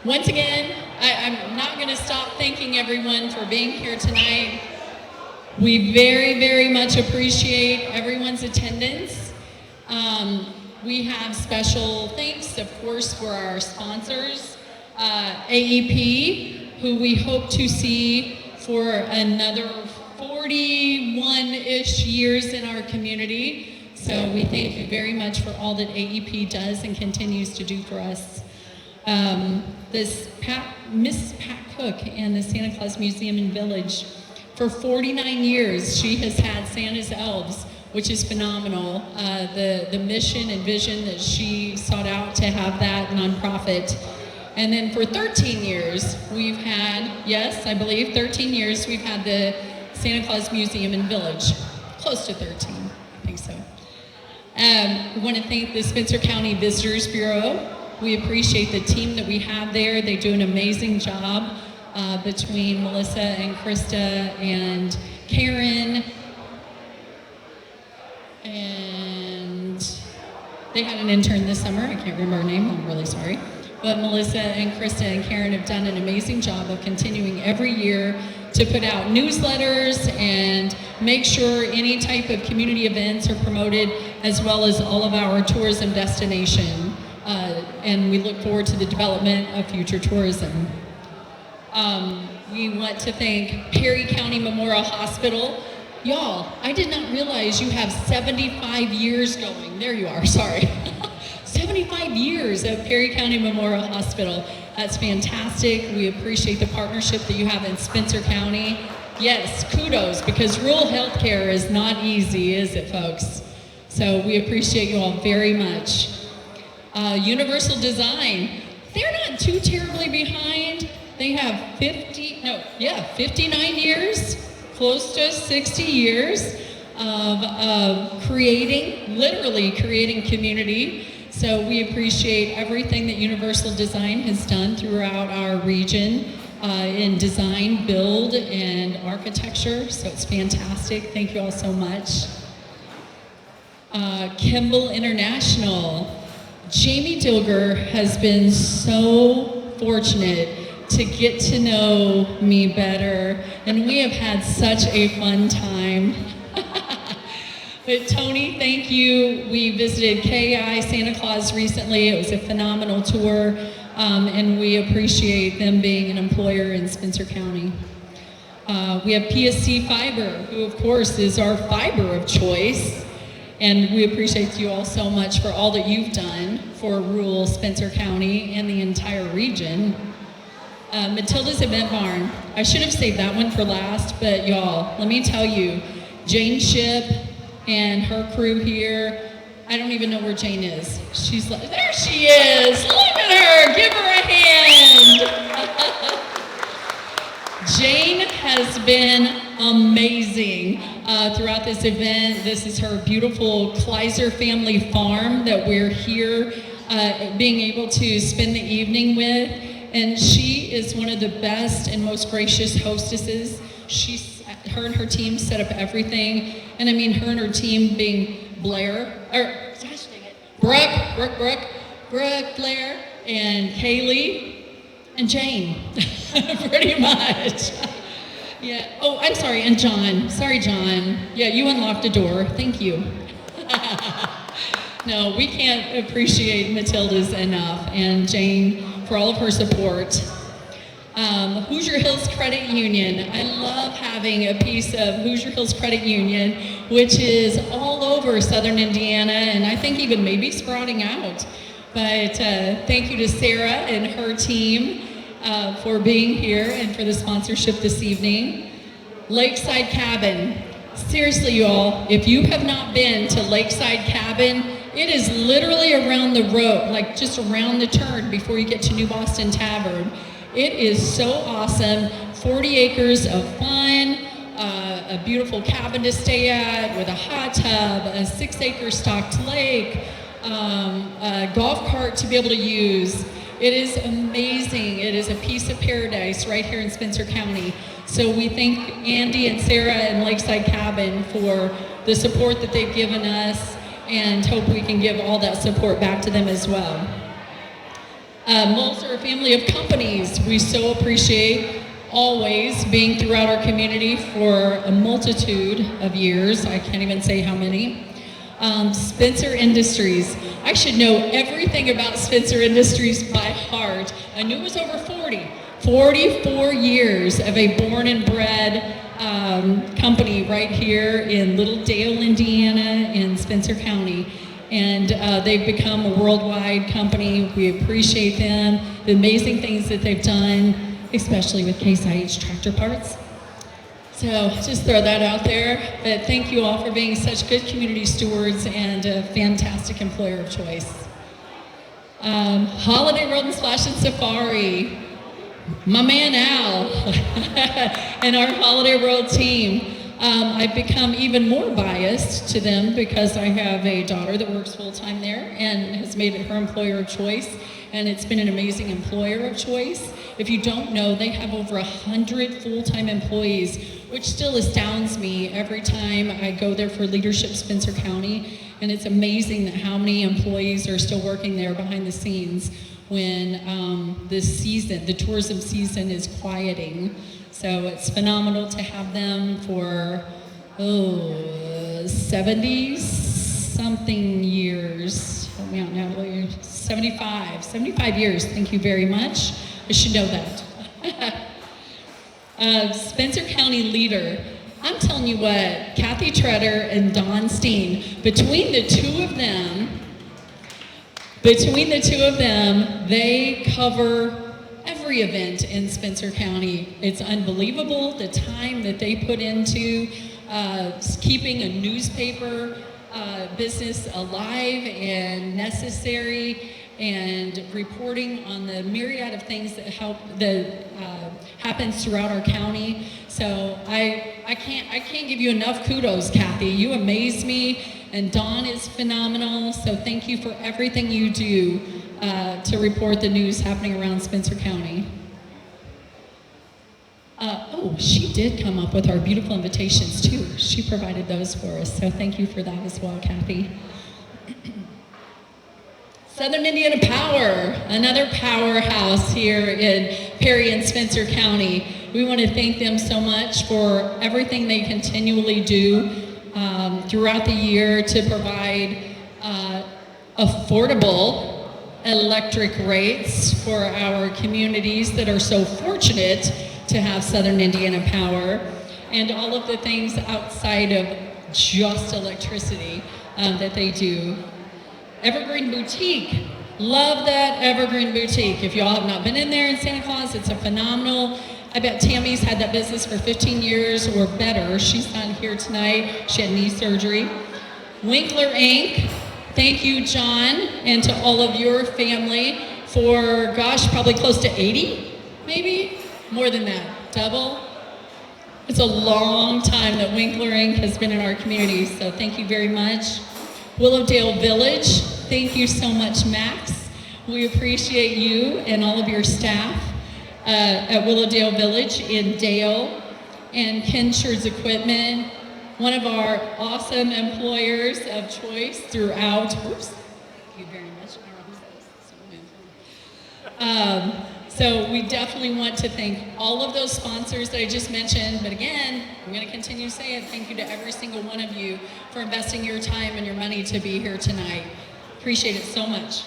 Once again, I'm not going to stop thanking everyone for being here tonight. We very, very much appreciate everyone's attendance. We have special thanks, of course, for our sponsors, AEP, who we hope to see for another 41-ish years in our community. So we thank you very much for all that AEP does and continues to do for us. Miss Pat Cook and the Santa Claus Museum and Village. For 49 years, she has had Santa's Elves, which is phenomenal. The mission and vision that she sought out to have that nonprofit. And then for 13 years, we've had, yes, I believe 13 years, we've had the Santa Claus Museum and Village. Close to 13, I think so. We want to thank the Spencer County Visitors Bureau. We appreciate the team that we have there. They do an amazing job between Melissa and Krista and Karen. And they had an intern this summer. I can't remember her name. I'm really sorry. But Melissa and Krista and Karen have done an amazing job of continuing every year to put out newsletters and make sure any type of community events are promoted, as well as all of our tourism destination. And we look forward to the development of future tourism. We want to thank Perry County Memorial Hospital. Y'all, I did not realize you have 75 years going. There you are, sorry. 75 years of Perry County Memorial Hospital. That's fantastic. We appreciate the partnership that you have in Spencer County. Yes, kudos, because rural healthcare is not easy, is it, folks? So we appreciate you all very much. Universal Design, they're not too terribly behind. They have 59 years, close to 60 years of literally creating community. So we appreciate everything that Universal Design has done throughout our region in design, build, and architecture. So it's fantastic. Thank you all so much. Kimball International. Jamie Dilger has been so fortunate to get to know me better, and we have had such a fun time. But Tony, thank you. We visited KI Santa Claus recently. It was a phenomenal tour, and we appreciate them being an employer in Spencer County. We have PSC Fiber, who of course is our fiber of choice. And we appreciate you all so much for all that you've done for rural Spencer County and the entire region. Matilda's Event Barn. I should have saved that one for last, but y'all, let me tell you, Jane Ship and her crew here, I don't even know where Jane is. She's like, there she is. Look at her, give her a hand. Jane has been amazing throughout this event. This is her beautiful Kleiser family farm that we're here being able to spend the evening with. And she is one of the best and most gracious hostesses. Her and her team set up everything. And I mean, her and her team being Brooke, Blair, and Kaylee, and Jane, pretty much. Yeah. Oh, I'm sorry, and John. Sorry, John. Yeah, you unlocked a door. Thank you. No, we can't appreciate Matilda's enough, and Jane for all of her support. Hoosier Hills Credit Union. I love having a piece of Hoosier Hills Credit Union, which is all over Southern Indiana, and I think even maybe sprouting out. But thank you to Sarah and her team for being here and for the sponsorship this evening. Lakeside Cabin. Seriously, y'all, if you have not been to Lakeside Cabin, it is literally around the road, like just around the turn before you get to New Boston Tavern. It is so awesome. 40 acres of fun, a beautiful cabin to stay at with a hot tub, a 6-acre stocked lake, a golf cart to be able to use. It is amazing. It is a piece of paradise right here in Spencer County. So we thank Andy and Sarah and Lakeside Cabin for the support that they've given us, and hope we can give all that support back to them as well. Moles are a family of companies. We so appreciate always being throughout our community for a multitude of years. I can't even say how many. Spencer Industries. I should know everything about Spencer Industries by heart. I knew it was over 40. 44 years of a born and bred company right here in Little Dale, Indiana, in Spencer County. And they've become a worldwide company. We appreciate them, the amazing things that they've done, especially with Case IH tractor parts. So just throw that out there. But thank you all for being such good community stewards and a fantastic employer of choice. Holiday World and Splash and Safari. My man Al and our Holiday World team. I've become even more biased to them because I have a daughter that works full-time there and has made it her employer of choice, and it's been an amazing employer of choice. If you don't know, they have over 100 full-time employees, which still astounds me every time I go there for Leadership Spencer County, and it's amazing that how many employees are still working there behind the scenes when the tourism season is quieting. So it's phenomenal to have them for 70-something years. Help me out now, 75 years. Thank you very much. I should know that. Spencer County Leader. I'm telling you what, Kathy Treader and Dawn Steen, between the two of them, they cover every event in Spencer County. It's unbelievable the time that they put into keeping a newspaper business alive and necessary, and reporting on the myriad of things that happens throughout our county. So I can't give you enough kudos, Kathy. You amaze me, and Dawn is phenomenal. So thank you for everything you do to report the news happening around Spencer County. She did come up with our beautiful invitations too. She provided those for us, so thank you for that as well, Kathy. Southern Indiana Power, another powerhouse here in Perry and Spencer County. We want to thank them so much for everything they continually do throughout the year to provide affordable electric rates for our communities that are so fortunate to have Southern Indiana Power, and all of the things outside of just electricity that they do. Evergreen Boutique, love that Evergreen Boutique. If y'all have not been in there in Santa Claus, it's a phenomenal, I bet Tammy's had that business for 15 years or better. She's not here tonight, she had knee surgery. Winkler Inc., thank you, John, and to all of your family for, gosh, probably close to 80, maybe? More than that, double? It's a long time that Winkler Inc. has been in our community, so thank you very much. Willowdale Village, thank you so much, Max. We appreciate you and all of your staff at Willowdale Village in Dale, and Kinshard's Equipment, one of our awesome employers of choice throughout. Oops, thank you very much. So we definitely want to thank all of those sponsors that I just mentioned, but again, I'm going to continue to say it. Thank you to every single one of you for investing your time and your money to be here tonight. Appreciate it so much.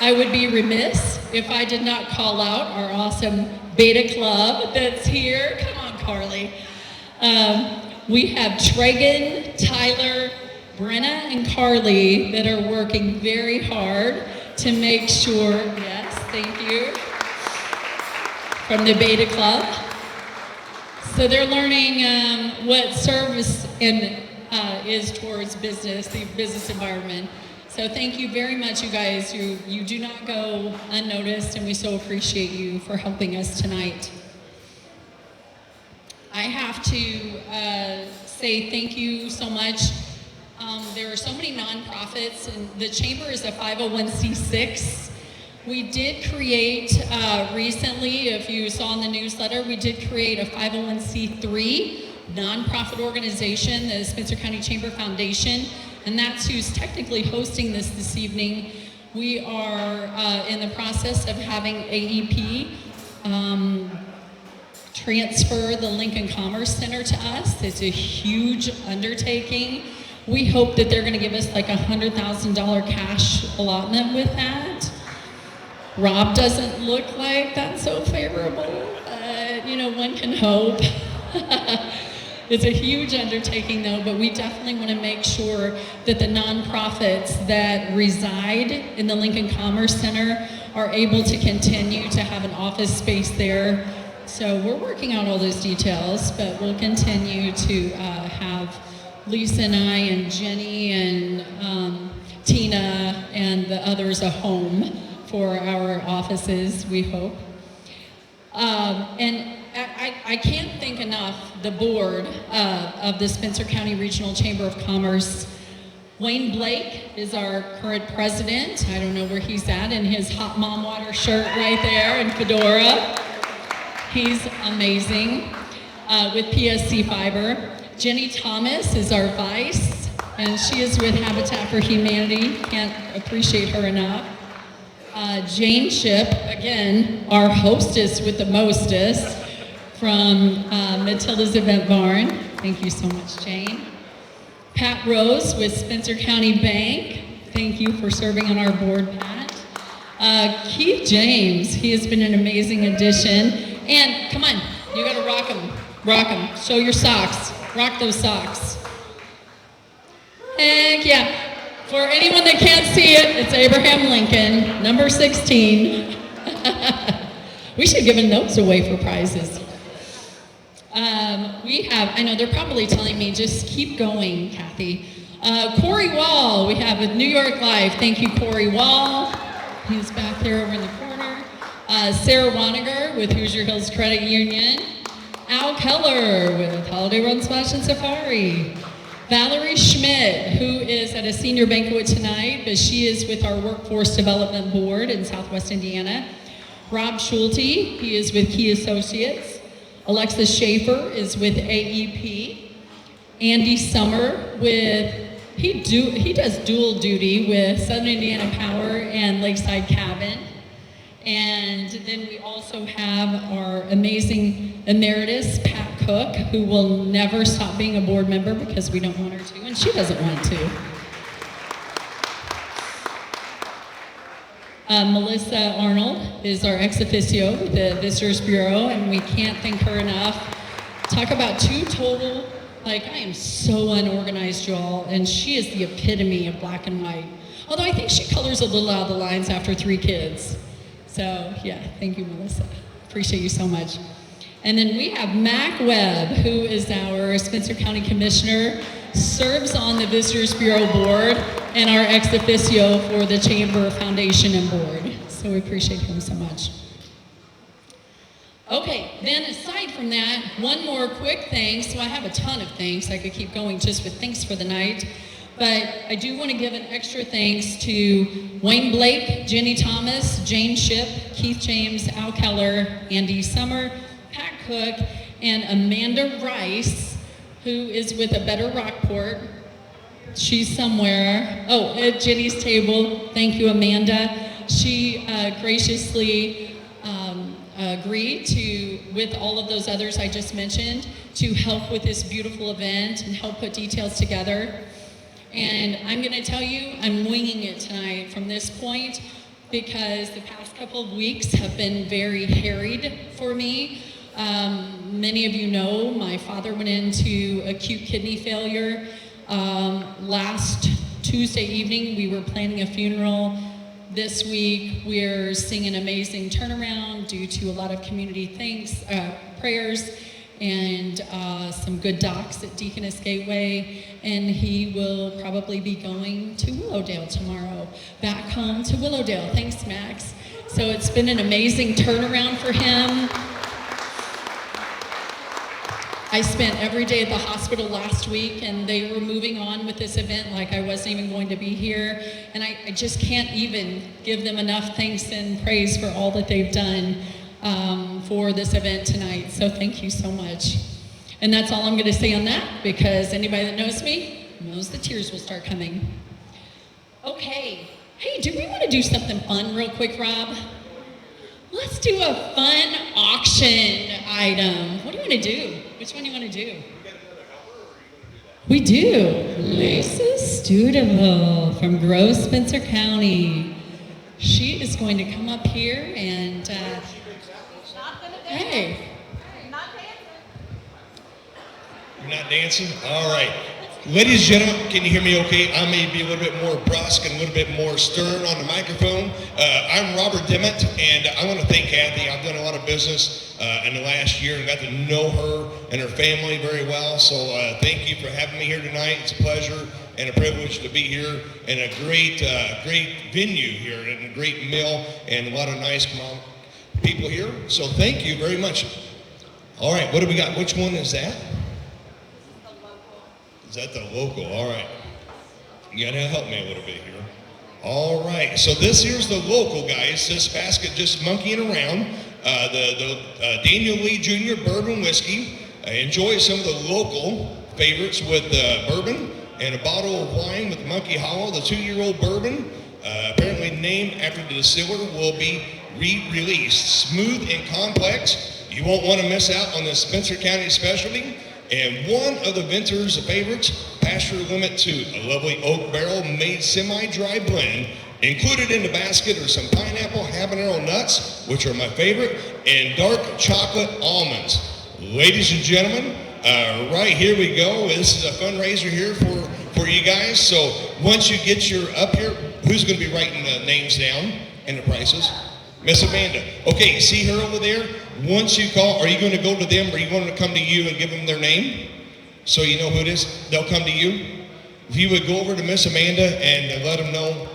I would be remiss if I did not call out our awesome Beta Club that's here. Come on, Carly. We have Tregan, Tyler, Brenna, and Carly that are working very hard to make sure, yes, thank you, from the Beta Club. So they're learning what service is towards business, the business environment. So thank you very much, you guys. You do not go unnoticed, and we so appreciate you for helping us tonight. I have to say thank you so much. There are so many nonprofits, and the Chamber is a 501c6. We did create recently, if you saw in the newsletter, we did create a 501c3 nonprofit organization, the Spencer County Chamber Foundation, and that's who's technically hosting this evening. We are in the process of having AEP transfer the Lincoln Commerce Center to us. It's a huge undertaking. We hope that they're going to give us like $100,000 cash allotment with that. Rob doesn't look like that's so favorable, but one can hope. It's a huge undertaking though, but we definitely want to make sure that the nonprofits that reside in the Lincoln Commerce Center are able to continue to have an office space there. So we're working out all those details, but we'll continue to have Lisa and I and Jenny and Tina and the others a home for our offices, we hope. And I can't thank enough the board of the Spencer County Regional Chamber of Commerce. Wayne Blake is our current president. I don't know where he's at in his hot mom water shirt right there and fedora. He's amazing with PSC Fiber. Jenny Thomas is our vice, and she is with Habitat for Humanity. Can't appreciate her enough. Jane Ship, again, our hostess with the mostest from Matilda's Event Barn. Thank you so much, Jane. Pat Rose with Spencer County Bank. Thank you for serving on our board, Pat. Keith James, he has been an amazing addition. And come on, you gotta rock them. Rock them. Show your socks. Rock those socks. Heck yeah. For anyone that can't see it, it's Abraham Lincoln, number 16. We should give those away for prizes. We have, I know they're probably telling me, just keep going, Kathy. Corey Wall, we have with New York Life. Thank you, Corey Wall. He's back there over in the corner. Sarah Waniger with Hoosier Hills Credit Union. Al Keller with Holiday Run Splash and Safari. Valerie Schmidt, who is at a senior banquet tonight, but she is with our Workforce Development Board in Southwest Indiana. Rob Schulte, he is with Key Associates. Alexis Schaefer is with AEP. Andy Summer with, he does dual duty with Southern Indiana Power and Lakeside Cabin. And then we also have our amazing emeritus, Pat Cook, who will never stop being a board member because we don't want her to, and she doesn't want to. Melissa Arnold is our ex officio with the Visitors Bureau, and we can't thank her enough. Talk about two total, I am so unorganized, y'all, and she is the epitome of black and white. Although I think she colors a little out of the lines after 3 kids. So yeah, thank you, Melissa. Appreciate you so much. And then we have Mac Webb, who is our Spencer County Commissioner, serves on the Visitors Bureau Board, and our ex officio for the Chamber Foundation and Board. So we appreciate him so much. Okay, then aside from that, one more quick thanks. Well, I have a ton of thanks. I could keep going just with thanks for the night. But I do want to give an extra thanks to Wayne Blake, Jenny Thomas, Jane Ship, Keith James, Al Keller, Andy Summer, Pat Cook, and Amanda Rice, who is with A Better Rockport. She's somewhere. Oh, at Jenny's table. Thank you, Amanda. She graciously agreed to, with all of those others I just mentioned, to help with this beautiful event and help put details together. And I'm going to tell you, I'm winging it tonight from this point because the past couple of weeks have been very harried for me. Many of you know my father went into acute kidney failure. Last Tuesday evening, we were planning a funeral. This week, we're seeing an amazing turnaround due to a lot of community prayers, and some good docs at Deaconess Gateway, and he will probably be going to Willowdale tomorrow, back home to Willowdale. Thanks, Max. So it's been an amazing turnaround for him. I spent every day at the hospital last week, and they were moving on with this event like I wasn't even going to be here, and I just can't even give them enough thanks and praise for all that they've done for this event tonight, so thank you so much. And that's all I'm going to say on that, because anybody that knows me knows the tears will start coming. Okay. Hey, do we want to do something fun real quick, Rob? Let's do a fun auction item. What do you want to do? Which one do you want to do? We do. Lisa Studeville from Grove, Spencer County. She is going to come up here and, hey. You're not dancing? All right. Ladies and gentlemen, can you hear me okay? I may be a little bit more brusque and a little bit more stern on the microphone. I'm Robert Dimmitt, and I want to thank Kathy. I've done a lot of business in the last year and got to know her and her family very well. So thank you for having me here tonight. It's a pleasure and a privilege to be here in a great venue here and a great meal and a lot of nice people here. So thank you very much. All right, what do we got? Which one is that? Is that the local? All right. You gotta help me a little bit here. All right. So this here's the local, guys. This basket just monkeying around. The Daniel Lee Jr. Bourbon Whiskey. Enjoy some of the local favorites with bourbon and a bottle of wine with Monkey Hollow, the 2-year-old bourbon, apparently named after the distiller, will be re-released. Smooth and complex. You won't want to miss out on the Spencer County specialty. And one of the vintner's favorites, Pasture Limit 2, a lovely oak barrel made semi-dry blend. Included in the basket are some pineapple habanero nuts, which are my favorite, and dark chocolate almonds. Ladies and gentlemen, right here we go. This is a fundraiser here for you guys. So once you get your up here, who's going to be writing the names down and the prices? Miss Amanda. Okay, see her over there? Once you call, are you going to go to them or are you going to come to you and give them their name? So you know who it is? They'll come to you? If you would go over to Miss Amanda and let them know.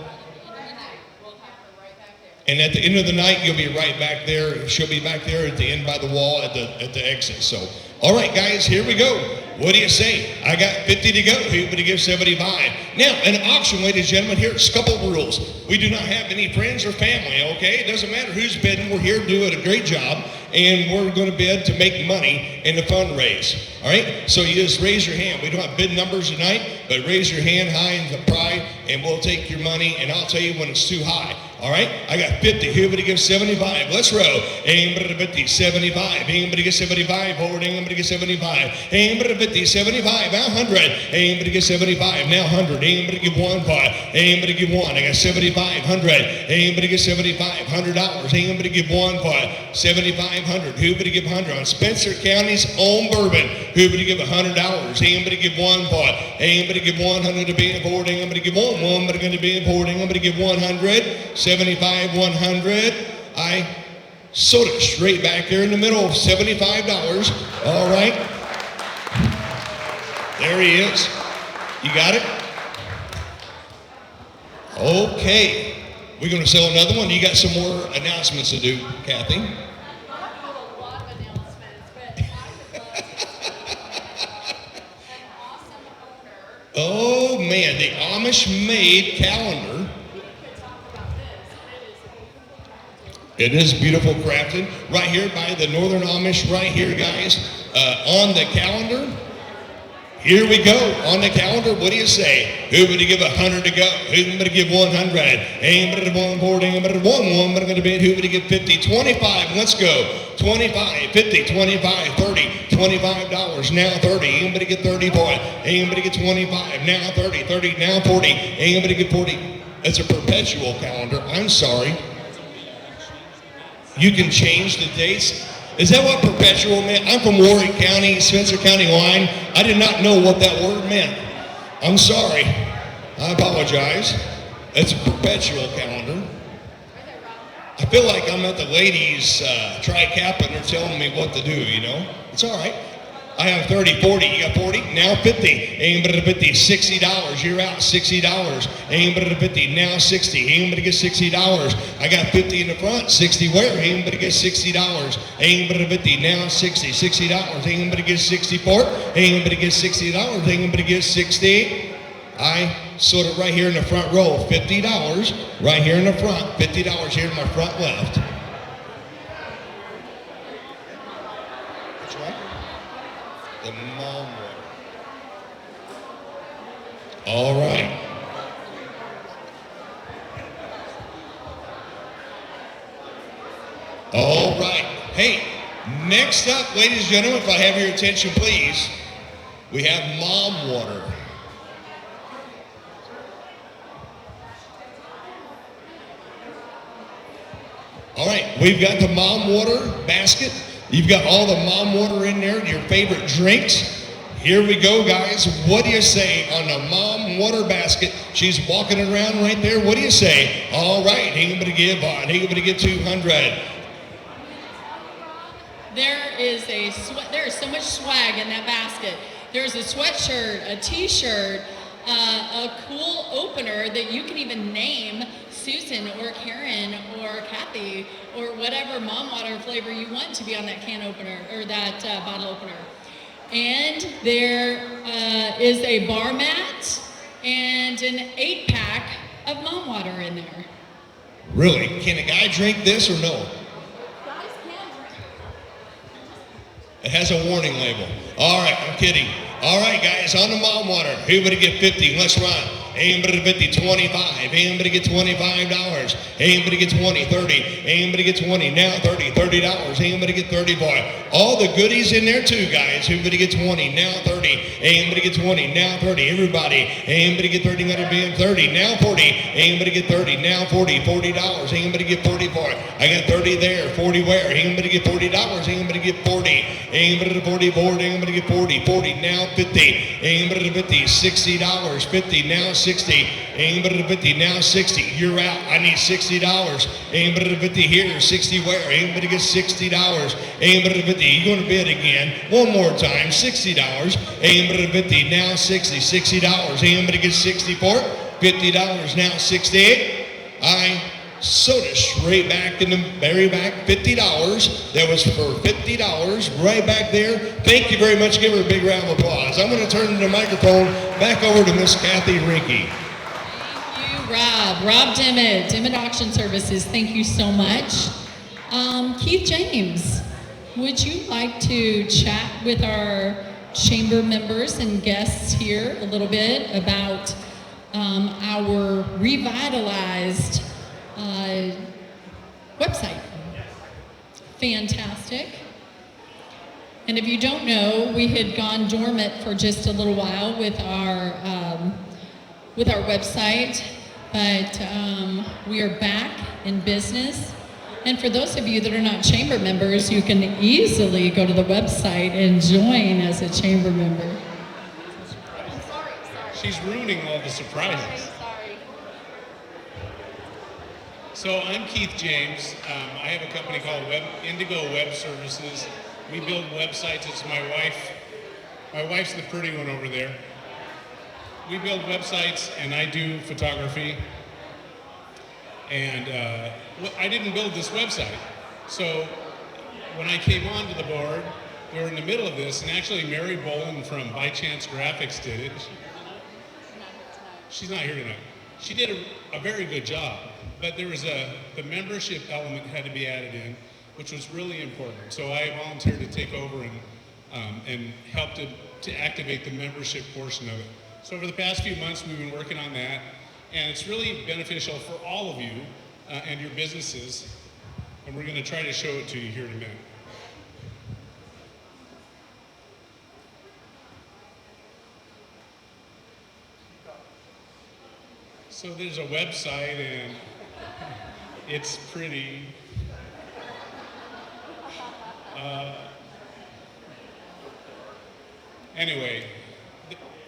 And at the end of the night, you'll be right back there. She'll be back there at the end by the wall at the exit. So, all right, guys, here we go. What do you say? I got 50 to go. Who would give 75? Now, an auction, ladies and gentlemen, here's a couple of rules. We do not have any friends or family, okay? It doesn't matter who's bidding. We're here doing a great job, and we're going to bid to make money in the fundraise, all right? So you just raise your hand. We don't have bid numbers tonight, but raise your hand high in the pride, and we'll take your money, and I'll tell you when it's too high. All right, I got 50. Who would give 75? Let's roll. Anybody 50, 75. Anybody get 75? Forward. Anybody get 75? Anybody 50, 75. Now 100. Anybody get 75? Now 100. Anybody give 1 pot? Anybody give 1? I got 75. 100. Anybody get 75? $100. Anybody give 1 pot? 7,500. Who would give 100 on Spencer County's own bourbon? Who would give $100? Anybody give 1 pot? Anybody give 100 to be forward? Anybody give 1? One, but going to be forward. Anybody give 100? 75, 100. I sold it straight back there in the middle, $75. All right. There he is. You got it? Okay. We're going to sell another one. You got some more announcements to do, Kathy? Oh man, the Amish-made calendar. It is beautiful crafted right here by the Northern Amish right here, guys. On the calendar. Here we go. On the calendar, what do you say? Who would give 100 to go? Who's going to give 100? Anybody 140? Anybody 1 going to be? Who would give 50? 25. Let's go. 25, 50, 25, 30, $25. Now 30. Anybody get 30 boy? Anybody get 25? Now 30, 30, now 40. Anybody get 40? It's a perpetual calendar. I'm sorry. You can change the dates. Is that what perpetual meant? I'm from Warwick County, Spencer County line. I did not know what that word meant. I'm sorry. I apologize. It's a perpetual calendar. I feel like I'm at the ladies' tri-cap and they're telling me what to do, you know? It's all right. I have 30, 40. You got 40? Now 50. Anybody to 50? $60. You're out. $60. Anybody to 50? Now 60. Anybody get $60? I got 50 in the front. 60 where? Anybody get $60? Anybody to 50? Now 60. $60. Anybody get 64? Anybody get $60? Anybody get 60? I sold it right here in the front row. $50 right here in the front. $50 here in my front left. The All right. All right. Hey, next up, ladies and gentlemen, if I have your attention, please, we have Mom Water. All right, we've got the Mom Water basket. You've got all the Mom Water in there, your favorite drinks. Here we go, guys. What do you say on the Mom Water basket? She's walking around right there. What do you say? All right, anybody give on? Anybody get 200? There is so much swag in that basket. There's a sweatshirt, a t-shirt, a cool opener that you can even name Susan or Karen or Kathy or whatever Mom Water flavor you want to be on that can opener or that bottle opener. And there is a bar mat and an 8-pack of Mom Water in there. Really? Can a guy drink this or no? Guys can drink. It has a warning label. All right, I'm kidding. All right, guys, on the Mom Water. Everybody get 50. Let's run. Anybody get 50, 25. Anybody get $25. Anybody get 20, 30. Anybody get 20, now 30, $30. Anybody get 30, boy. All the goodies in there too, guys. Everybody get 20, now 30. Anybody get 20, now 30. Everybody. Anybody get 30, let it be in 30, now 40. Anybody get 30, now 40, $40. Anybody get 40, boy. I got 30 there, 40 where? Anybody get $40? Anybody get 40? Anybody get 40 board? Anybody get 40? 40, now 50. Anybody get 50, $60. 50, now 60. Anybody to 50, now 60. You're out. I need $60. Anybody to 50 here, 60 where? Anybody get $60. Anybody to 50, you're going to bid again. One more time, $60. Anybody to 50, now 60. $60. Anybody get 60 for it? $50, now 68. I soda straight back in the very back, $50. That was for $50 right back there. Thank you very much. Give her a big round of applause. I'm going to turn the microphone back over to Miss Kathy Rinke. Thank you, Rob. Rob Dimmitt Auction Services. Thank you so much. Keith James, would you like to chat with our chamber members and guests here a little bit about our revitalized website? Fantastic. And if you don't know, we had gone dormant for just a little while with our website, but we are back in business. And for those of you that are not chamber members, you can easily go to the website and join as a chamber member. Sorry. She's ruining all the surprises. Sorry. So I'm Keith James. I have a company called Indigo Web Services. We build websites. It's my wife. My wife's the pretty one over there. We build websites, and I do photography. And I didn't build this website. So when I came onto the board, we were in the middle of this, and actually Mary Boland from By Chance Graphics did it. She's not here tonight. She did a very good job, but there was the membership element had to be added in, which was really important. So I volunteered to take over and help to activate the membership portion of it. So over the past few months, we've been working on that, and it's really beneficial for all of you and your businesses, and we're going to try to show it to you here in a minute. So there's a website, and it's pretty. Anyway,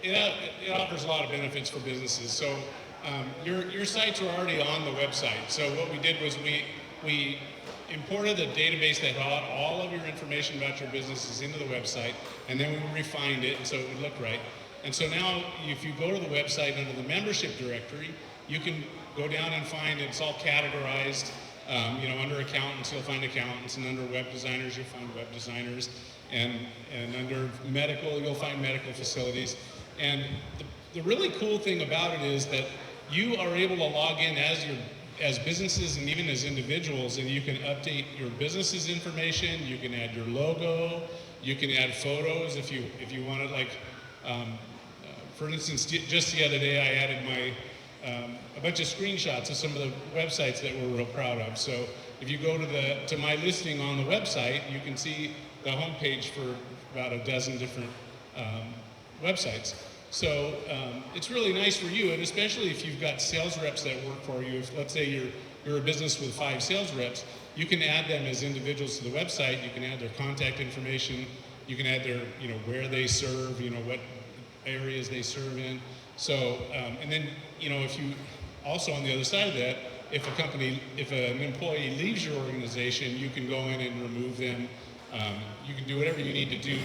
it offers a lot of benefits for businesses. So your sites are already on the website. So what we did was we imported a database that had all of your information about your businesses into the website, and then we refined it so it would look right. And so now, if you go to the website under the membership directory, you can go down and find it's all categorized. Under accountants, you'll find accountants, and under web designers, you'll find web designers, and under medical, you'll find medical facilities. And the really cool thing about it is that you are able to log in as businesses and even as individuals, and you can update your business's information. You can add your logo. You can add photos if you want it. Like, for instance, just the other day I added a bunch of screenshots of some of the websites that we're real proud of. So if you go to my listing on the website, you can see the homepage for about a dozen different websites. So it's really nice for you, and especially if you've got sales reps that work for you. If, let's say you're a business with 5 sales reps, you can add them as individuals to the website. You can add their contact information. You can add their, where they serve, what areas they serve in. So, and then, if you also on the other side of that, if an employee leaves your organization, you can go in and remove them. You can do whatever you need to do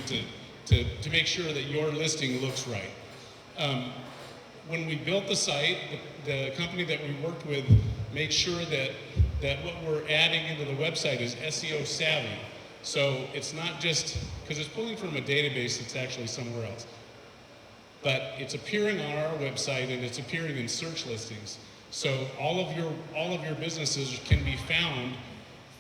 to make sure that your listing looks right. When we built the site, the company that we worked with made sure that what we're adding into the website is SEO savvy. So it's not just, because it's pulling from a database that's actually somewhere else. But it's appearing on our website and it's appearing in search listings. So all of your businesses can be found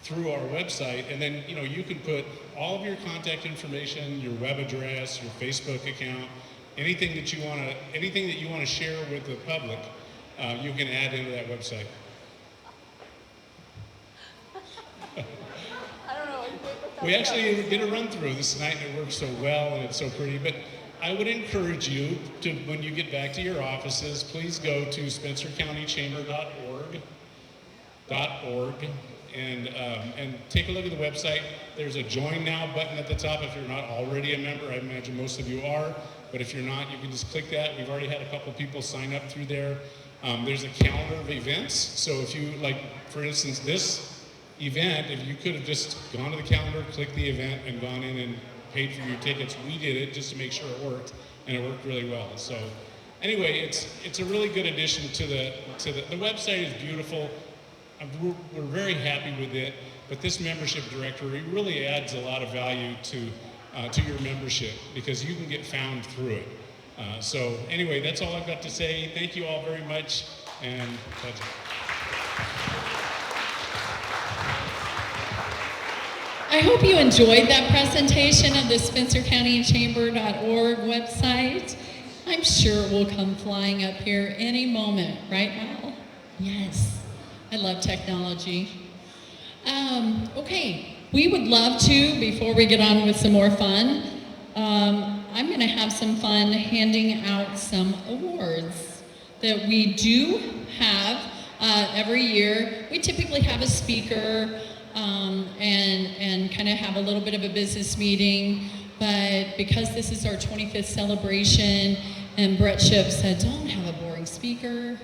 through our website, and then you can put all of your contact information, your web address, your Facebook account, anything that you want to share with the public, you can add into that website. I don't know. We actually did a run through this night, and it worked so well, and it's so pretty. But I would encourage you to, when you get back to your offices, please go to spencercountyczamber.org and take a look at the website. There's a Join Now button at the top if you're not already a member. I imagine most of you are, but if you're not, you can just click that. We've already had a couple people sign up through there. There's a calendar of events. So if you, for instance, this event, if you could have just gone to the calendar, clicked the event, and gone in and paid for your tickets. We did it just to make sure it worked, and it worked really well. So anyway, it's a really good addition to the website is beautiful. We're very happy with it, but this membership directory really adds a lot of value to your membership because you can get found through it. So anyway, that's all I've got to say. Thank you all very much, and that's it. I hope you enjoyed that presentation of the SpencerCountyChamber.org website. I'm sure it will come flying up here any moment, right, Mal? Yes, I love technology. Okay, we would love to, before we get on with some more fun, I'm going to have some fun handing out some awards that we do have every year. We typically have a speaker and kind of have a little bit of a business meeting, but because this is our 25th celebration and Brett Shipp said, don't have a boring speaker,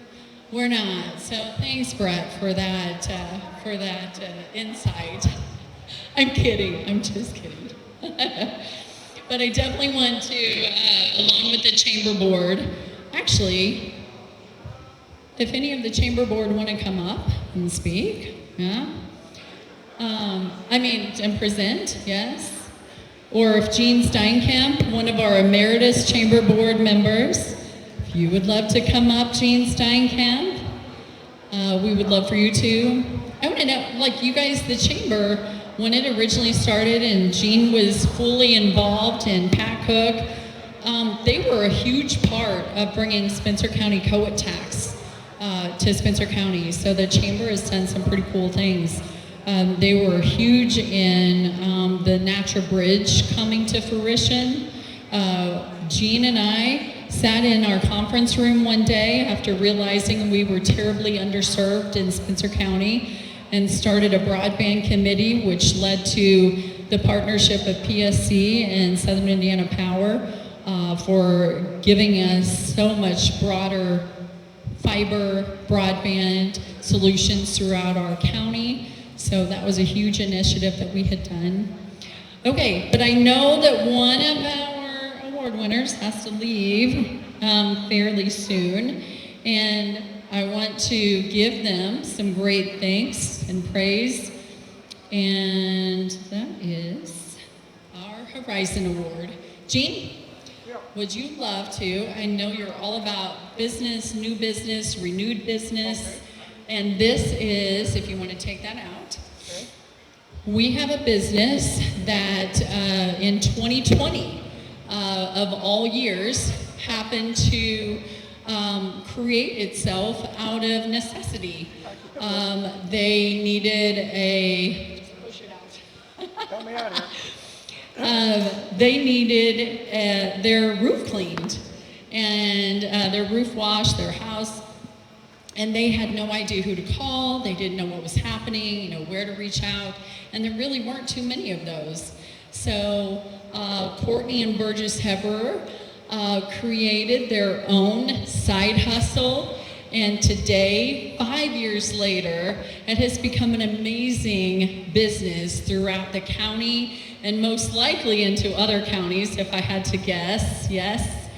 we're not. So thanks, Brett, for that insight. I'm kidding, I'm just kidding. But I definitely want to, along with the chamber board, actually, if any of the chamber board want to come up and speak, yeah? And present, yes. Or if Gene Steinkamp, one of our emeritus chamber board members, if you would love to come up, Gene Steinkamp, we would love for you to. I want to know, you guys, the chamber, when it originally started and Gene was fully involved in Pat Cook, they were a huge part of bringing Spencer County co-op tax to Spencer County. So the chamber has done some pretty cool things. They were huge in the Natural Bridge coming to fruition. Gene and I sat in our conference room one day after realizing we were terribly underserved in Spencer County and started a broadband committee, which led to the partnership of PSC and Southern Indiana Power for giving us so much broader fiber broadband solutions throughout our county. So that was a huge initiative that we had done. Okay, but I know that one of our award winners has to leave fairly soon, and I want to give them some great thanks and praise, and that is our Horizon Award. Gene? Would you love to? I know you're all about business, new business, renewed business. Okay. And this is, if you want to take that out, okay. We have a business that in 2020 of all years happened to create itself out of necessity. They needed a, push it out. Help me out here. They needed their roof cleaned and their roof washed, their house, and they had no idea who to call. They didn't know what was happening, where to reach out, and there really weren't too many of those. So Courtney and Burgess Heberer created their own side hustle, and today, 5 years later, it has become an amazing business throughout the county and most likely into other counties, if I had to guess, yes.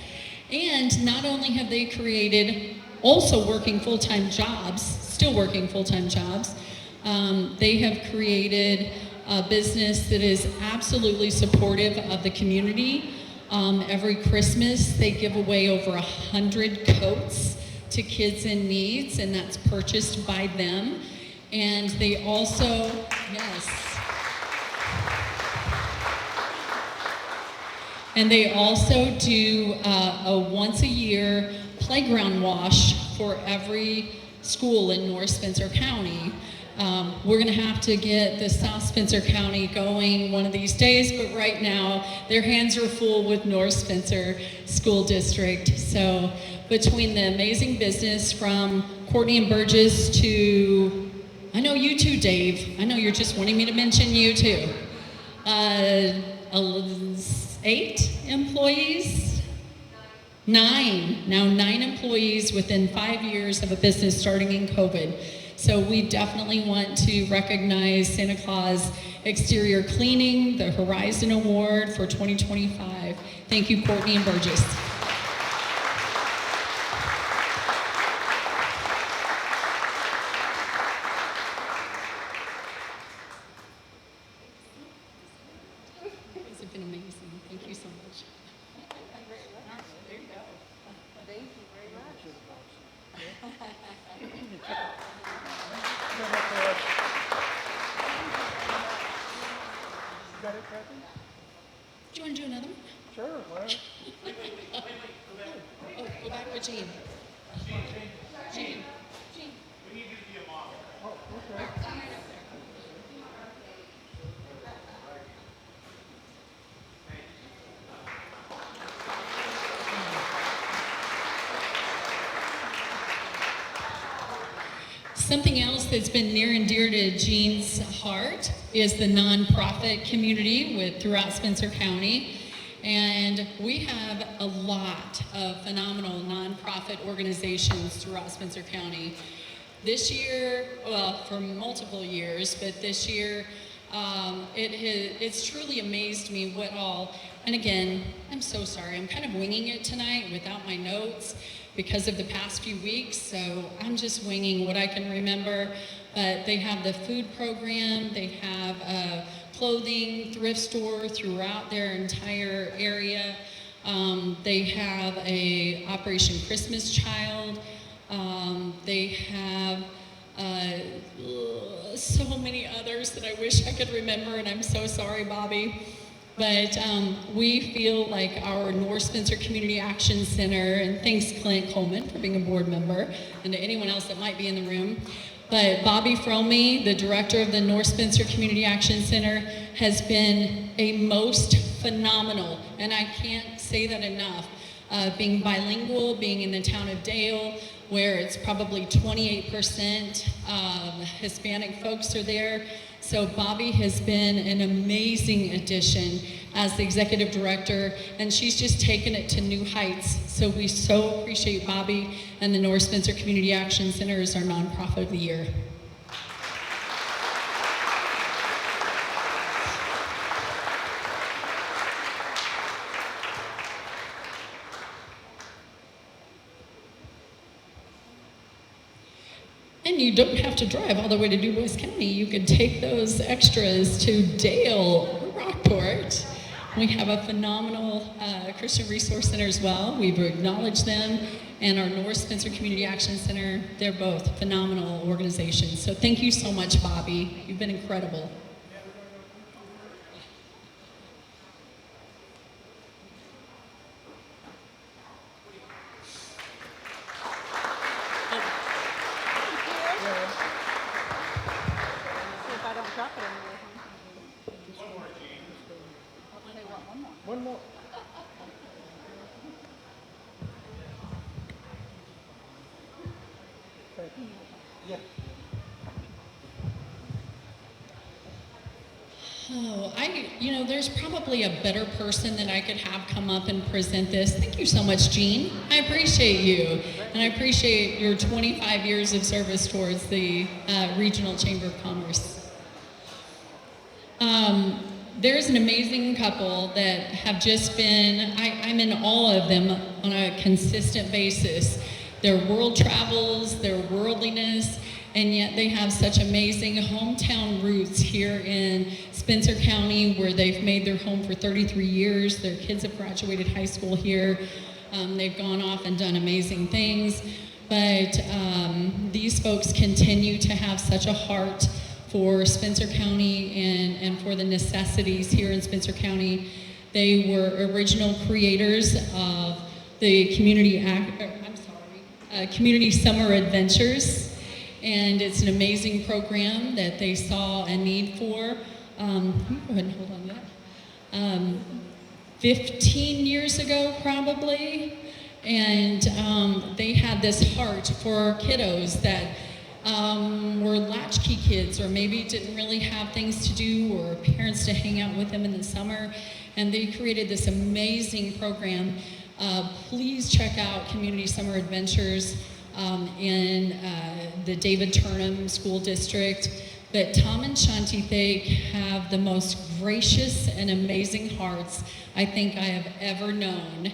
And not only have they created also working full-time jobs, still working full-time jobs, they have created a business that is absolutely supportive of the community. Every Christmas, they give away over 100 coats to kids in needs, and that's purchased by them. And they also, yes. And they also do a once a year playground wash for every school in North Spencer County. We're gonna have to get the South Spencer County going one of these days, but right now their hands are full with North Spencer School District. So between the amazing business from Courtney and Burgess to, I know you too, Dave. I know you're just wanting me to mention you too. 8 employees? 9. Now 9 employees within 5 years of a business starting in COVID. So we definitely want to recognize Santa Claus Exterior Cleaning, the Horizon Award for 2025. Thank you, Courtney and Burgess. You guys have been amazing. Thank you so much. There you go. Thank you very much. Got it, Kathy? Do you want to do another one? Sure, whatever. Oh, go back with Jean. Jean. Oh, okay. Something else that's been near and dear to Jean's heart is the nonprofit community throughout Spencer County. And we have a lot of phenomenal nonprofit organizations throughout Spencer County. This year, well, for multiple years, but this year, it's truly amazed me what all, and again, I'm so sorry, I'm kind of winging it tonight without my notes because of the past few weeks, so I'm just winging what I can remember. But they have the food program, they have a clothing thrift store throughout their entire area. They have a Operation Christmas Child. They have so many others that I wish I could remember, and I'm so sorry, Bobby. But we feel like our North Spencer Community Action Center, and thanks Clint Coleman for being a board member, and to anyone else that might be in the room. But Bobby Fromey, the director of the North Spencer Community Action Center, has been a most phenomenal, and I can't say that enough, being bilingual, being in the town of Dale, where it's probably 28% Hispanic folks are there. So Bobby has been an amazing addition as the executive director, and she's just taken it to new heights. So we so appreciate Bobby, and the North Spencer Community Action Center is our nonprofit of the year. And you don't have to drive all the way to DuBois County. You can take those extras to Dale or Rockport. We have a phenomenal Christian Resource Center as well. We've acknowledged them. And our North Spencer Community Action Center, they're both phenomenal organizations. So thank you so much, Bobby. You've been incredible. Oh, there's probably a better person that I could have come up and present this. Thank you so much, Jean. I appreciate you. And I appreciate your 25 years of service towards the Regional Chamber of Commerce. There's an amazing couple that have just been, I'm in awe of them on a consistent basis. Their world travels, their worldliness, and yet they have such amazing hometown roots here in Spencer County, where they've made their home for 33 years. Their kids have graduated high school here. They've gone off and done amazing things. But these folks continue to have such a heart for Spencer County and for the necessities here in Spencer County. They were original creators of the Community Summer Adventures. And it's an amazing program that they saw a need for. Go ahead and hold on to that. 15 years ago, probably. And they had this heart for kiddos that were latchkey kids, or maybe didn't really have things to do, or parents to hang out with them in the summer. And they created this amazing program. Please check out Community Summer Adventures in the David Turnham School District. But Tom and Shanti Thake have the most gracious and amazing hearts I think I have ever known.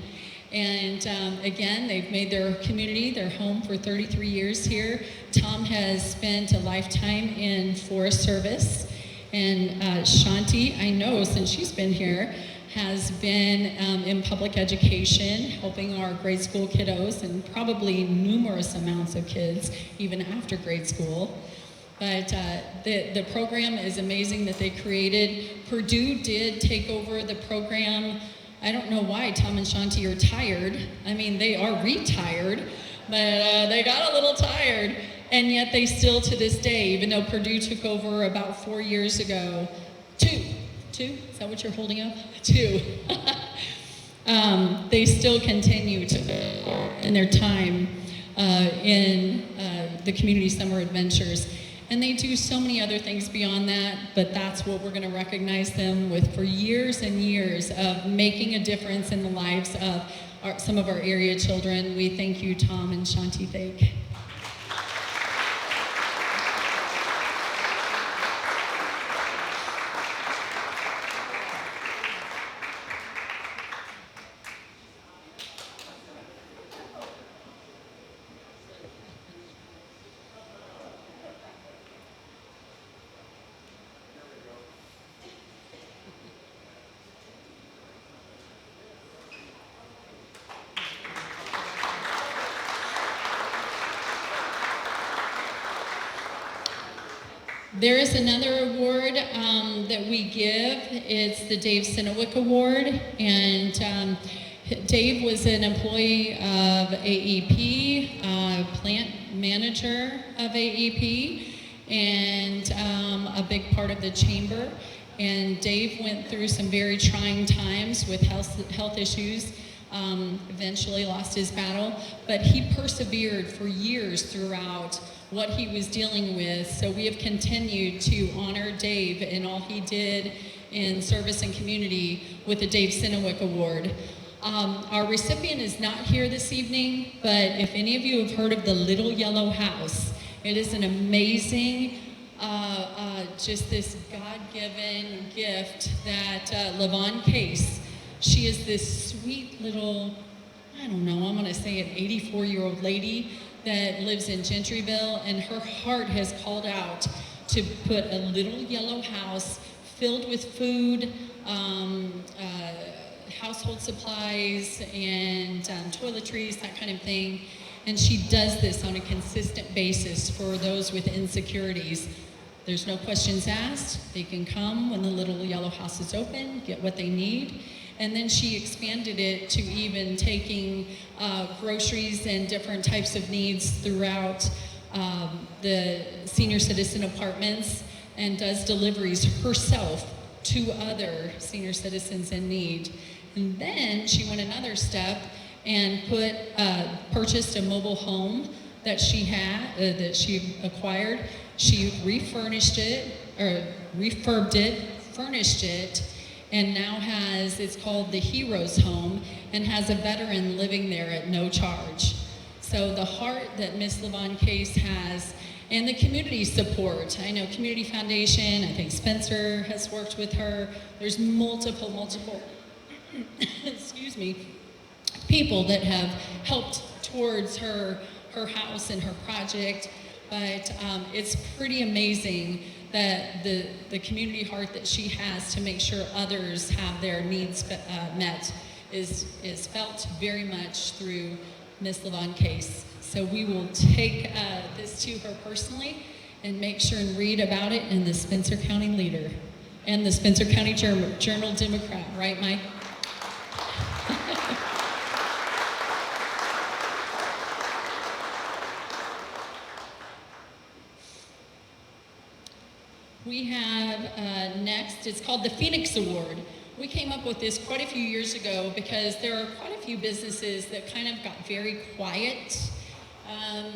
And again, they've made their community their home for 33 years here. Tom has spent a lifetime in Forest Service. And Shanti, I know since she's been here, has been in public education, helping our grade school kiddos, and probably numerous amounts of kids, even after grade school. But the program is amazing that they created. Purdue did take over the program. I don't know why Tom and Shanti are tired. I mean, they are retired, but they got a little tired. And yet they still, to this day, even though Purdue took over about 4 years ago, Two? Is that what you're holding up? 2. They still continue to in their time in the Community Summer Adventures. And they do so many other things beyond that, but that's what we're going to recognize them with for years and years of making a difference in the lives of some of our area children. We thank you, Tom and Shanti Thake. There is another award that we give. It's the Dave Sinowick Award, and Dave was an employee of AEP, plant manager of AEP, and a big part of the chamber. And Dave went through some very trying times with health issues. Eventually lost his battle, but he persevered for years throughout what he was dealing with. So we have continued to honor Dave and all he did in service and community with the Dave Sinowick Award. Our recipient is not here this evening, but if any of you have heard of the Little Yellow House, it is an amazing, just this God-given gift that Lavon Case, she is this sweet little, I don't know, I'm gonna say an 84-year-old lady that lives in Gentryville, and her heart has called out to put a little yellow house filled with food, household supplies, and toiletries, that kind of thing. And she does this on a consistent basis for those with insecurities. There's no questions asked. They can come when the little yellow house is open, get what they need. And then she expanded it to even taking groceries and different types of needs throughout the senior citizen apartments, and does deliveries herself to other senior citizens in need. And then she went another step and purchased a mobile home that she had, that she acquired. She refurnished it, or refurbed it, furnished it, and now has, it's called the Heroes Home, and has a veteran living there at no charge. So the heart that Miss LaVon Case has, and the community support. I know Community Foundation, I think Spencer has worked with her. There's multiple, excuse me, people that have helped towards her house and her project. But it's pretty amazing that the community heart that she has to make sure others have their needs met is felt very much through Miss LaVon Case. So we will take this to her personally and make sure and read about it in the Spencer County Leader and the Spencer County Journal Democrat, right, Mike? We have next, it's called the Phoenix Award. We came up with this quite a few years ago because there are quite a few businesses that kind of got very quiet,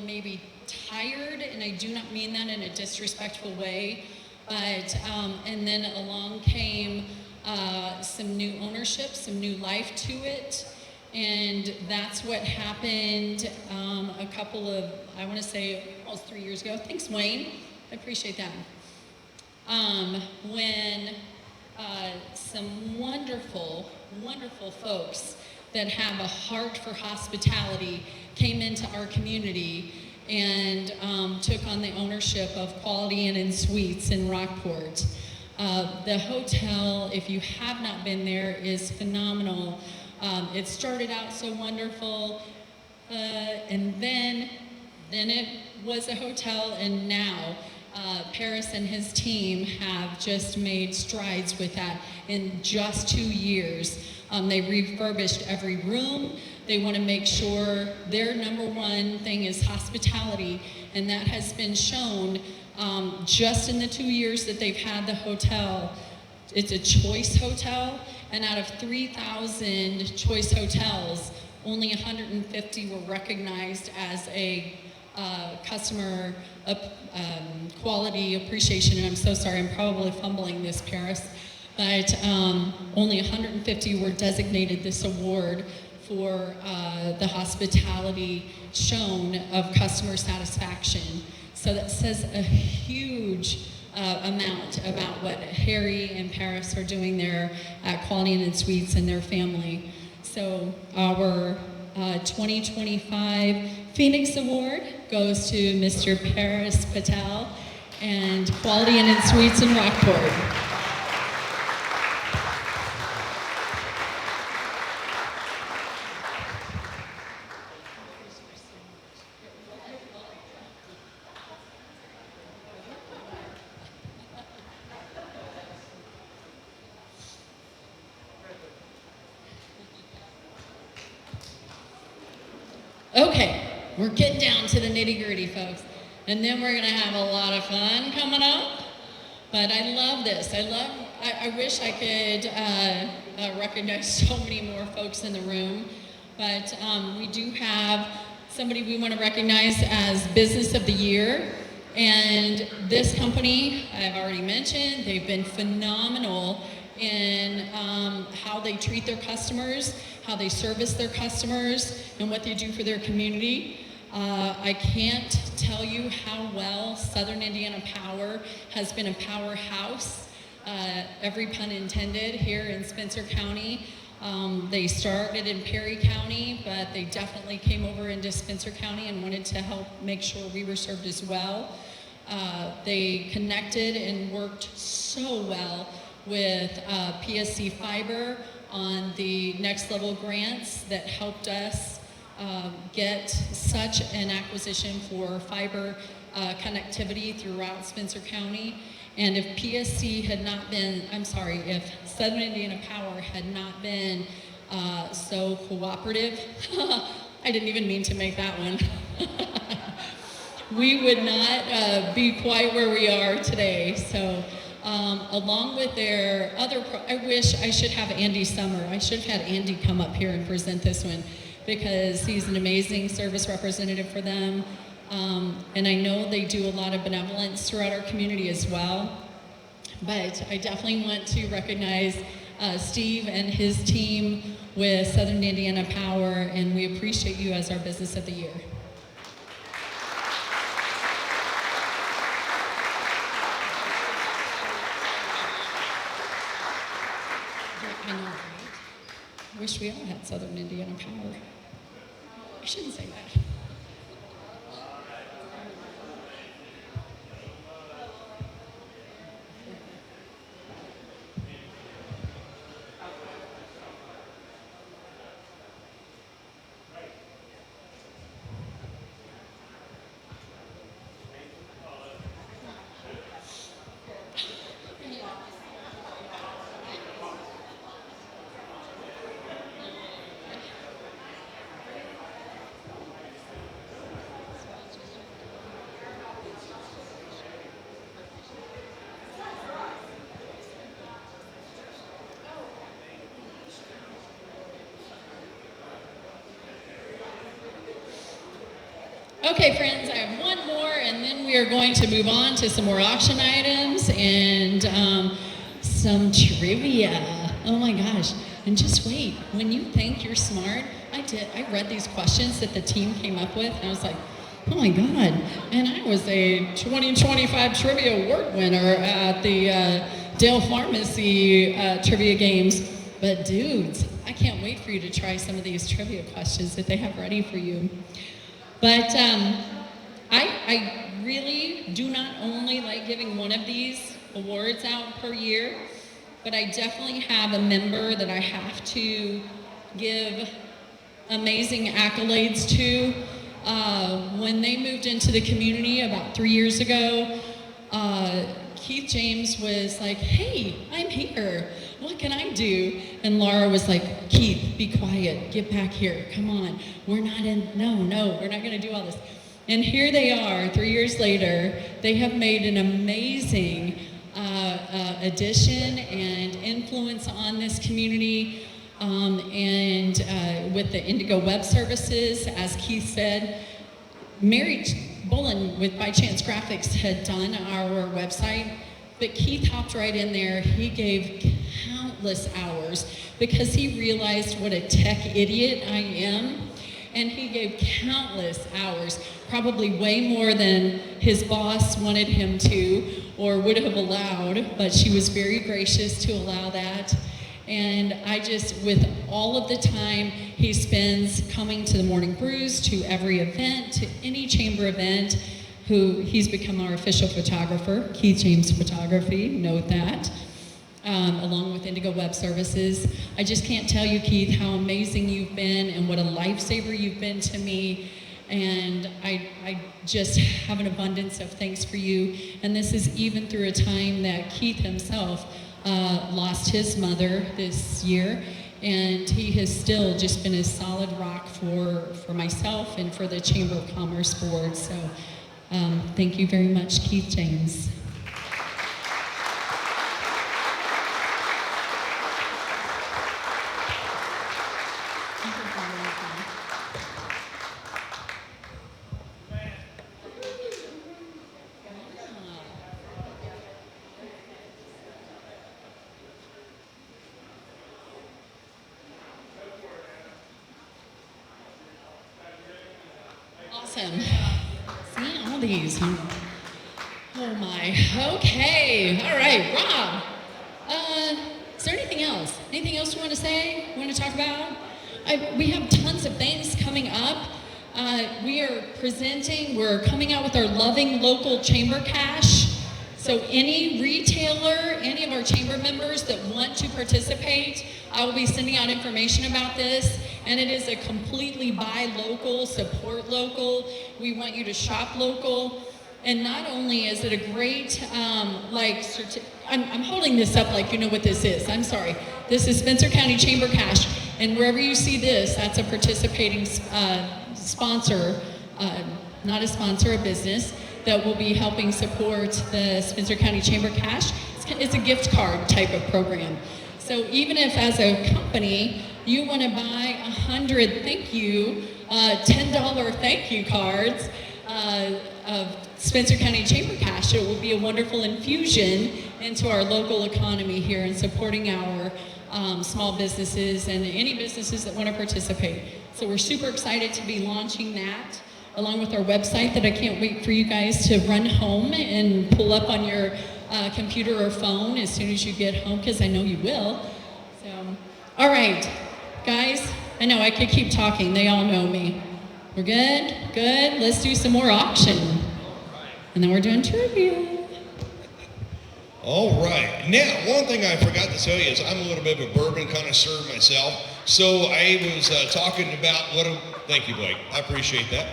maybe tired, and I do not mean that in a disrespectful way, but, and then along came some new ownership, some new life to it, and that's what happened a couple of, I want to say almost 3 years ago. Thanks, Wayne. I appreciate that. When some wonderful, wonderful folks that have a heart for hospitality came into our community and took on the ownership of Quality Inn and Suites in Rockport. The hotel, if you have not been there, is phenomenal. It started out so wonderful, and then it was a hotel, and now Paris and his team have just made strides with that in just 2 years. They refurbished every room. They want to make sure their number one thing is hospitality, and that has been shown just in the 2 years that they've had the hotel. It's a choice hotel, and out of 3,000 choice hotels, only 150 were recognized as a customer quality appreciation, and I'm so sorry, I'm probably fumbling this, Paris, but only 150 were designated this award for the hospitality shown of customer satisfaction. So that says a huge amount about what Harry and Paris are doing there at Quality Inn and Suites and their family. So our 2025 Phoenix Award goes to Mr. Paris Patel and Quality Inn and Suites in Rockport. Okay, we're getting down to the nitty-gritty, folks. And then we're gonna have a lot of fun coming up. But I love this. I wish I could recognize so many more folks in the room. But we do have somebody we want to recognize as Business of the Year. And this company, I've already mentioned, they've been phenomenal in how they treat their customers, how they service their customers, and what they do for their community. I can't tell you how well Southern Indiana Power has been a powerhouse, every pun intended, here in Spencer County. They started in Perry County, but they definitely came over into Spencer County and wanted to help make sure we were served as well. They connected and worked so well with PSC Fiber on the next level grants that helped us get such an acquisition for fiber connectivity throughout Spencer County. And if PSC had not been, if Southern Indiana Power had not been so cooperative, I didn't even mean to make that one. We would not be quite where we are today. So along with their other, I wish I should have Andy Summer. I should have had Andy come up here and present this one, because he's an amazing service representative for them. And I know they do a lot of benevolence throughout our community as well. But I definitely want to recognize Steve and his team with Southern Indiana Power, and we appreciate you as our Business of the Year. I know, right? I wish we all had Southern Indiana Power. I shouldn't say that. Okay, friends, I have one more, and then we are going to move on to some more auction items and some trivia. Oh my gosh. And just wait, when you think you're smart, I read these questions that the team came up with, and I was like, oh my God. And I was a 2025 Trivia Award winner at the Dale Pharmacy Trivia Games. But dudes, I can't wait for you to try some of these trivia questions that they have ready for you. But I really do not only like giving one of these awards out per year, but I definitely have a member that I have to give amazing accolades to. When they moved into the community about 3 years ago, Keith James was like, hey, I'm here. What can I do? And Laura was like, Keith, be quiet. Get back here. Come on. We're not we're not going to do all this. And here they are, 3 years later. They have made an amazing addition and influence on this community. And with the Indigo Web Services, as Keith said, Mary Bullen with By Chance Graphics had done our website, but Keith hopped right in there. He gave countless hours because he realized what a tech idiot I am. And he gave countless hours, probably way more than his boss wanted him to or would have allowed, but she was very gracious to allow that. And I just, with all of the time he spends coming to the Morning Brews, to every event, to any chamber event, he's become our official photographer, Keith James Photography, note that, along with Indigo Web Services. I just can't tell you, Keith, how amazing you've been and what a lifesaver you've been to me. And I just have an abundance of thanks for you. And this is even through a time that Keith himself lost his mother this year, and he has still just been a solid rock for myself and for the Chamber of Commerce Board. So thank you very much, Keith James. Awesome. See all these. Oh my. Okay. All right, Rob. Is there anything else? Anything else you want to say? Want to talk about? We have tons of things coming up. We are presenting. We're coming out with our Loving Local Chamber Cash. So any retailer, any of our chamber members that want to participate, I will be sending out information about this, and it is a completely buy local, support local. We want you to shop local. And not only is it a great, I'm holding this up like you know what this is. I'm sorry. This is Spencer County Chamber Cash. And wherever you see this, that's a participating sponsor, not a sponsor, a business that will be helping support the Spencer County Chamber Cash. It's a gift card type of program. So even if as a company, you want to buy 100 thank you, $10 thank you cards, of Spencer County Chamber Cash. It will be a wonderful infusion into our local economy here and supporting our small businesses and any businesses that want to participate. So we're super excited to be launching that along with our website that I can't wait for you guys to run home and pull up on your computer or phone as soon as you get home, because I know you will. So, all right, guys, I know I could keep talking. They all know me. We're good? Good. Let's do some more auction. And then we're doing trivia. All right. Now, one thing I forgot to tell you is I'm a little bit of a bourbon connoisseur myself. So I was talking about thank you, Blake. I appreciate that.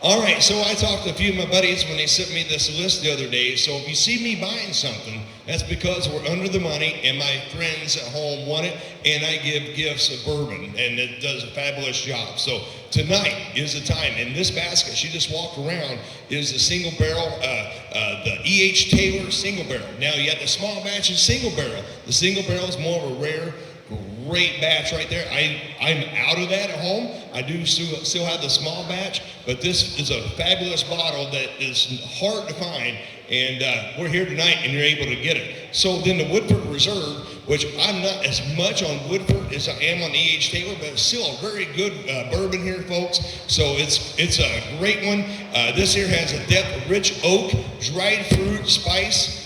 All right, so I talked to a few of my buddies when they sent me this list the other day. So if you see me buying something, that's because we're under the money and my friends at home want it, and I give gifts of bourbon, and it does a fabulous job. So tonight is the time. And this basket she just walked around is the single barrel, the E.H. Taylor single barrel. Now you got the small batch and single barrel. The single barrel is more of a rare, great batch right there. I'm out of that at home. I do still have the small batch, but this is a fabulous bottle that is hard to find, and we're here tonight and you're able to get it. So then the Woodford Reserve, which I'm not as much on Woodford as I am on E.H. Taylor, but it's still a very good bourbon here, folks. So it's a great one. This here has a depth of rich oak, dried fruit, spice,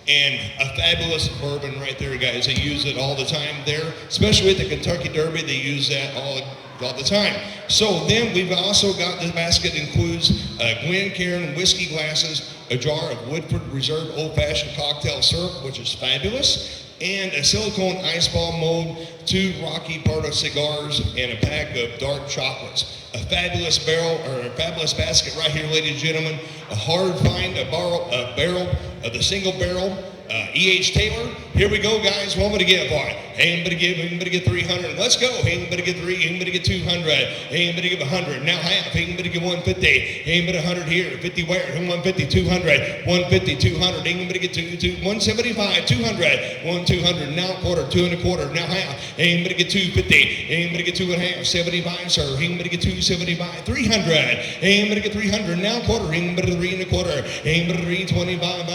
and a fabulous bourbon right there, guys. They use it all the time there, especially at the Kentucky Derby. They use that all the time. So then we've also got, this basket includes Glencairn whiskey glasses, a jar of Woodford Reserve old-fashioned cocktail syrup, which is fabulous, and a silicone ice ball mold, 2 Rocky Pardo cigars, and a pack of dark chocolates. A fabulous fabulous basket right here, ladies and gentlemen. A hard find, a barrel of the single barrel E.H. Taylor. Here we go, guys. What would I get for it? Anybody get 300? Let's go. Anybody get 3? Anybody get 200? Anybody give 100? Now half. Anybody get 150? Anybody 100 here? 50 where? 150, 200, 150, 200. Anybody get 175, 200, 200. Now quarter, 2 and a quarter. Now half. Anybody get 250? Anybody get 2 and a half? 75, sir. Anybody get 275? 300. Anybody get 300? Now quarter. Anybody 3 and a quarter? Anybody 325?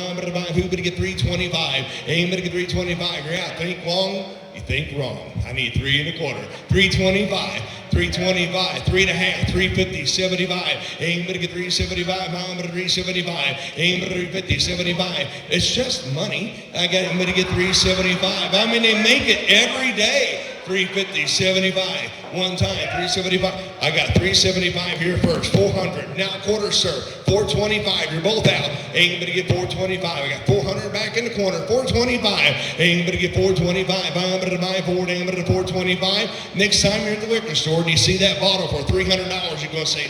Anybody get 325? Anybody get 325? Yeah, think long. You think wrong. I need 3 and a quarter. 325, 325, 3 and a half, 350, 75. Anybody get 375? I'm at 375. Anybody 350, 75. It's just money. I got anybody get 375. I mean, they make it every day. 350, 75. One time, 375. I got 375 here first. 400. Now quarter, sir. 425. You're both out. Anybody get 425? I got 400 back in the corner. 425. Anybody get 425? I'm going to buy 425. Next time you're at the liquor store and you see that bottle for $300, you're going to say,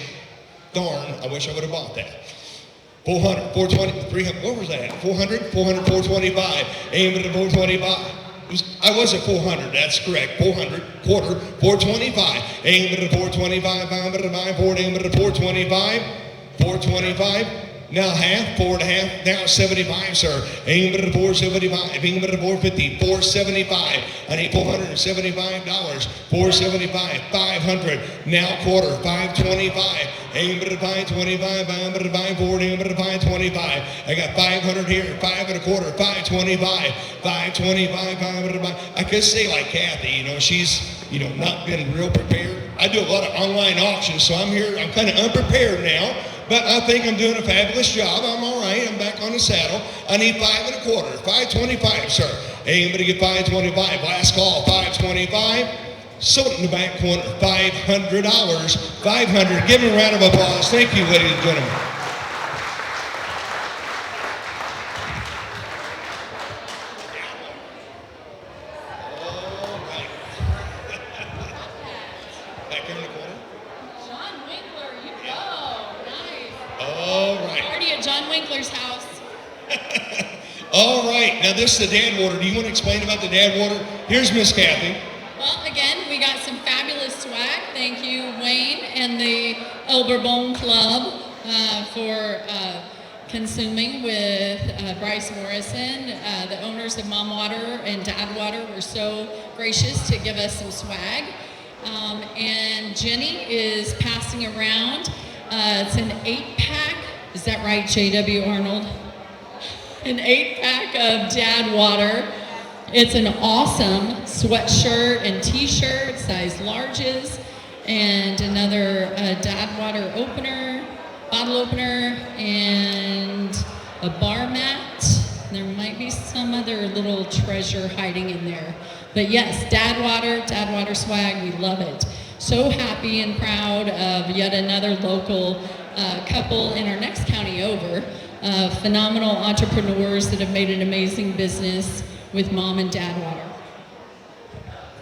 darn, I wish I would have bought that. 400, 420, 300, what was that? 400, 425. Anybody at 425? I was at 400, that's correct. 400, quarter, 425. Anybody at 425? I'm going to buy 425. 425. Now half, 4 and a half. Now 75, sir. Anybody at 475? Anybody at 450? 475. I need $475. 475. 500. Now quarter. 525. Anybody at 525? Anybody at 540? Anybody at 525? I got 500 here. 5 and a quarter. 525. 525. 500. I could say like Kathy, she's, not been real prepared. I do a lot of online auctions, so I'm here. I'm kind of unprepared now. But I think I'm doing a fabulous job. I'm all right. I'm back on the saddle. I need 5 and a quarter. 525, sir. Anybody get 525? Last call, 525. Sold in the back corner, $500. 500. Give him a round of applause. Thank you, ladies and gentlemen. All right. Back here in the corner. John Winkler, you go. Nice. All right. Party at John Winkler's house. All right. Now this is the dad water. Do you want to explain about the dad water? Here's Miss Kathy. Well, again, we got some fabulous swag. Thank you, Wayne and the Elberbone Club for consuming with Bryce Morrison. The owners of Mom Water and Dad Water were so gracious to give us some swag. And Jenny is passing around. It's an 8-pack Is that right, J.W. Arnold? An 8-pack of Dad Water. It's an awesome sweatshirt and t-shirt, size larges, and another Dad Water opener, bottle opener, and a bar mat. There might be some other little treasure hiding in there. But yes, Dad Water swag, we love it. So happy and proud of yet another local couple in our next county over. Phenomenal entrepreneurs that have made an amazing business with Mom and Dad Water.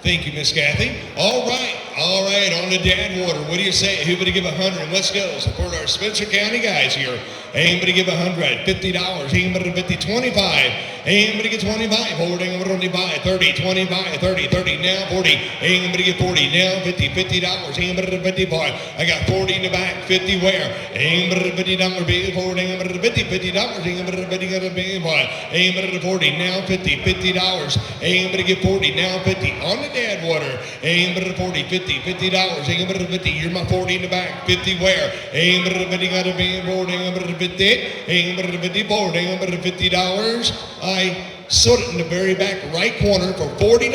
Thank you, Miss Kathy. All right, on to Dad Water. What do you say? Who would give 100? Let's go. Support our Spencer County guys here. Anybody give $100? $50. Anybody 50? 25. Anybody get 25? Forward. Anybody buy 30. 25. 30. 30 now. 40. Anybody get 40 now. 50. $50. Anybody 50 buy? I got 40 in the back. 50 where? Anybody $50 bill. Forward. Anybody 50. $50. Anybody 50 got a bill buy? Anybody 40 now. 50. $50. Anybody get 40 now. 50 on the Dad Water. Anybody 40. 50. $50. Anybody 50. You're my 40 in the back. 50 where? Anybody 50 got a bill. Forward. Anybody 50. Anybody 50 forward. Anybody $50. I sold it in the very back right corner for $40.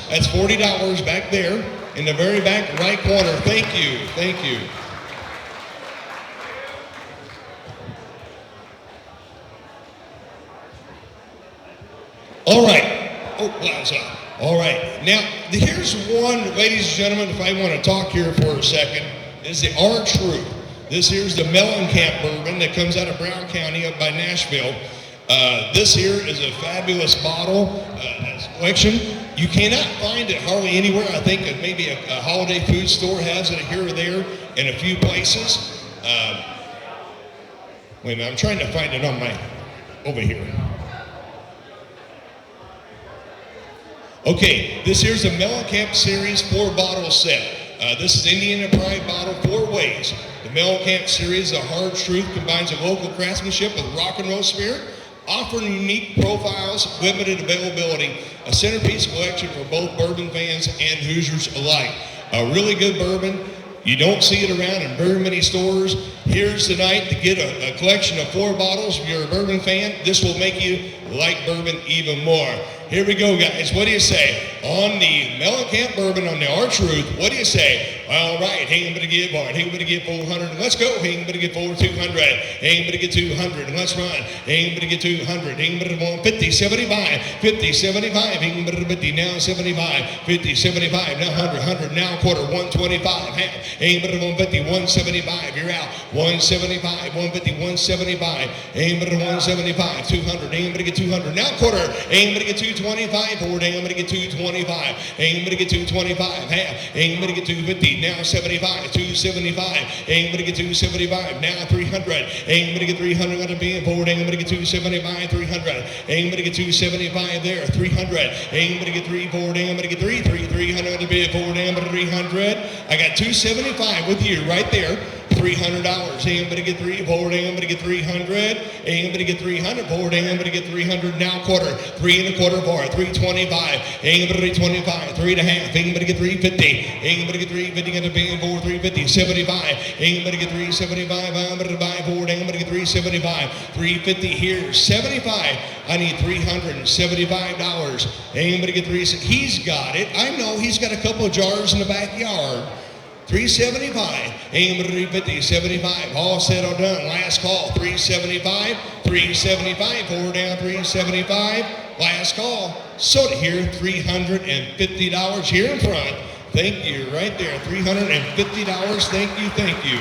That's $40 back there in the very back right corner. Thank you. Thank you. All right. Oh, wow. All right. Now, here's one, ladies and gentlemen, if I want to talk here for a second, is the R-Truth. This here's the Mellencamp bourbon that comes out of Brown County up by Nashville. This here is a fabulous bottle collection. You cannot find it hardly anywhere. I think that maybe a holiday food store has it here or there in a few places. Wait a minute, I'm trying to find it on my, over here. Okay, this here's the Mellencamp Series 4-bottle set. This is Indian Pride bottle 4 ways. The Mellencamp Series, the hard truth, combines a local craftsmanship with rock and roll spirit, offering unique profiles, limited availability, a centerpiece collection for both bourbon fans and Hoosiers alike. A really good bourbon. You don't see it around in very many stores. Here's the night to get a collection of 4 bottles. If you're a bourbon fan, this will make you like bourbon even more. Here we go, guys. What do you say? On the Mellencamp bourbon, on the R-Truth, what do you say? All right, hang to give on. Hang to get 400. Let's go. Hang to get 200. Hang to get 200. Let's run. Hang to get 200. Hang to 150, 75, 50, 75. Hang to 50, now 75, 50, 75, now 100, 100, now quarter, 125, half. Hang to 150, 175. You're out. 175, 150, 175. Aim to 175, 200. Aim to get 200. Now quarter. Aim to get 225. Forward. Aim to get 225. Aim to get 225. Half. Aim to get 250. Now 75. 275. Aim to get 275. Now 300. Aim to get 300 on the beam. Forward. Aim to get 275. 300. Aim to get 275 there. 300. Aim to get 3. Forward. Aim to get 3. 300 on the beam. Forward. Aim to 300. I got 275 with you right there. $300. Aim to get 3. Forward. Aim to get 300. Aim to get 300. Forward. Aim to get 300. Now quarter. 3 1/4 bar. 325. Aim to 325. 3 1/2. Aim to get 350. Aim to get 350. Get a band forward. 350. 75. Aim to get 375. I'm to buy forward. Aim to get 375. 350 here. 75. I need $375. Aim to get 3. He's got it. I know he's got a couple of jars in the backyard. 375, aim 350, 75, all said or done. Last call, 375, 375, forward down 375, last call. Soda here, $350 here in front. Thank you, right there, $350, thank you, thank you.